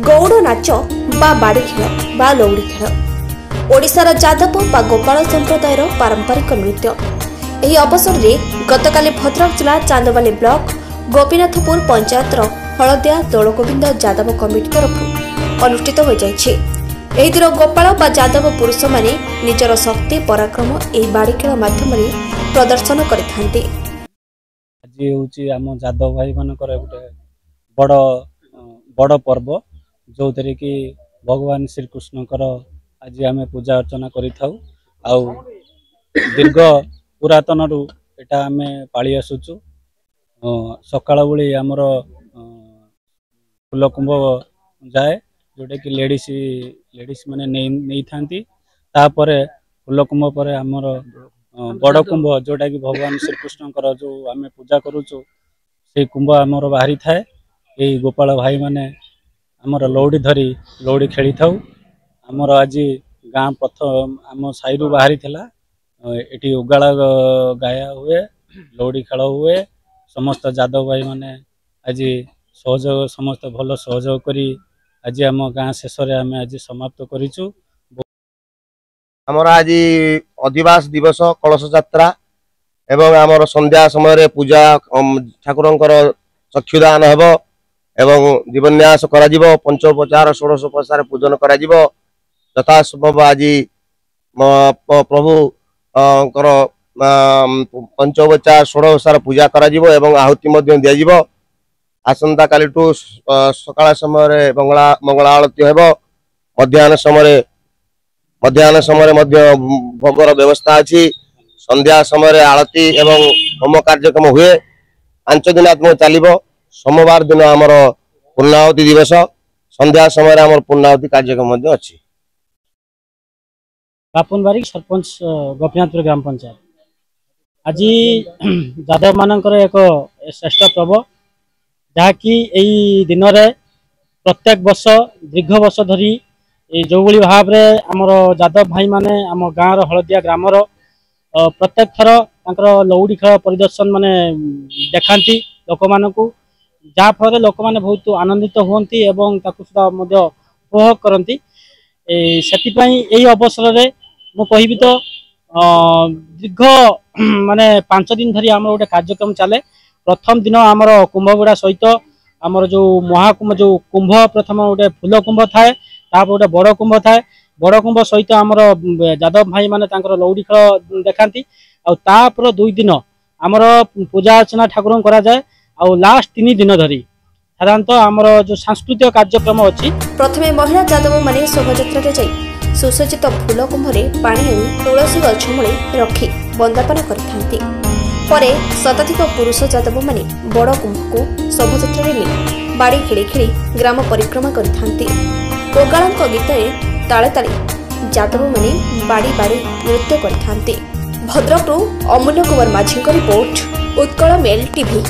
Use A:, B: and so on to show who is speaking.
A: गौड़ नाच बा बाड़ी खेल बा लौड़ी खेल ओडिशार जादव बा गोपाल संप्रदायर पारंपरिक नृत्य। यह अवसर में गतकाली भद्रक जिला चांदबाली ब्लॉक गोपीनाथपुर पंचायतर हलदिया दौलगोविंद जादव कमिटी तरफ अनुष्ठित हो जाइछे। एही दिन गोपाल बा जादव पुरुष माने निजर शक्ति पराक्रम एही बाड़ी खेल माध्यम प्रदर्शन करिथांती।
B: आज होची आम जादव भाई मानकर गोटे बड़ बड़ पर्व जो थरे कि भगवान श्री कृष्णकर आज आम पूजा अर्चना करिथाउ। आउ दीर्घ पुरातन रु एटा आम पाली आसुचु। सकाळ बेले आमर फूलकुंभ जाए जोटा कि लेडीज माने नहीं थांती। तापरे फूलकुंभ पर आमर बड़ कुंभ जोटा कि भगवान श्री कृष्णकर जो आम पूजा करूचु से कुंभ आमर बाहरी थाए। यही गोपाल भाई माने आमर लौड़ी धरी लौड़ी खेली थाउ। आमर आज गाँ प्रथम आम साई बाहरी थिला एटी उगाला गाया हुए लौड़ी खेल हुए। समस्त जादव भाई माने आज सहयोग समस्त भल सहयोग करी आज आम गाँ शेष आम आज समाप्त करिचु।
C: आमर आज अधिवास दिवस कलश यात्रा एवं आमर संध्या समय पूजा ठाकुरंकर चक्षुदान हेबो एवं जीवन्यास करा जिवो। पंचोपचार षोडशोपचार पूजन करा जिवो। यथा संभव आज प्रभु पंचोपचार षोडशोपचार पूजा करा जिवो एवं आहुति मध्य दिया जिवो। आसंता कालीठू सकाळ समय मंगला आरती हेबो। मध्याह्न समय मध्य भोगर व्यवस्था अछि। संध्या समय आरती एवं होम कार्यक्रम हुए। 5 दिनात्मक चलिबो। सोमवार दिन आमर पूर्णाहुति दिवस संध्या समय आमर पूर्णाहुति कार्यक्रम मध्य अछि।
D: बापुन बारी सरपंच गोपीनाथपुर ग्राम पंचायत आज जादव मानकर एक श्रेष्ठ पर्व जहाँकि यही दिन में प्रत्येक वर्ष दीर्घ वर्ष धरी जो भाव में आमर जादव भाई माने आम गाँव हलदिया ग्रामर प्रत्येक थर लौड़ी खेल परिदर्शन माने देखाती लोक मानू जहाँफल लोक मैंने बहुत आनंदित हुंती एवं उपभोग करती। से अवसर में मुझे तो दीर्घ माने 5 दिन धरी आम गोटे कार्यक्रम चले। प्रथम दिन आमर कुंभगुड़ा सहित आमर जो महाकुंभ जो कुंभ प्रथम गोटे फूल कुंभ थाए तापर गोटे बड़ कुंभ थाए। बड़ कुंभ सहित आमर जादव भाई माने लौड़ी खेल देखाती। आपर 2 दिन आमर पूजा अर्चना ठाकुर करा जाए। आ लास्ट 3 दिन धरी साधारणतः आमर जो सांस्कृतिक कार्यक्रम अच्छी।
A: प्रथमे महिला जादव माने शोभायात्रा जाई सुसज्जित फूल कुंभरे पानी आनी तुलसी गछ मूले रखी वंदापन करिथांती। परे शताधिक पुरुष जादव माने बड़ कुंभ को शोभायात्रा में बाड़ी खेली खेली ग्राम परिक्रमा करिथांती। कोगाळंक गीतरे ताले ताले जादव माने बाड़ी बाड़ी नृत्य करिथांती। भद्रकरू अमूल्य कुमार माझी रिपोर्ट उत्कल मेल टीवी।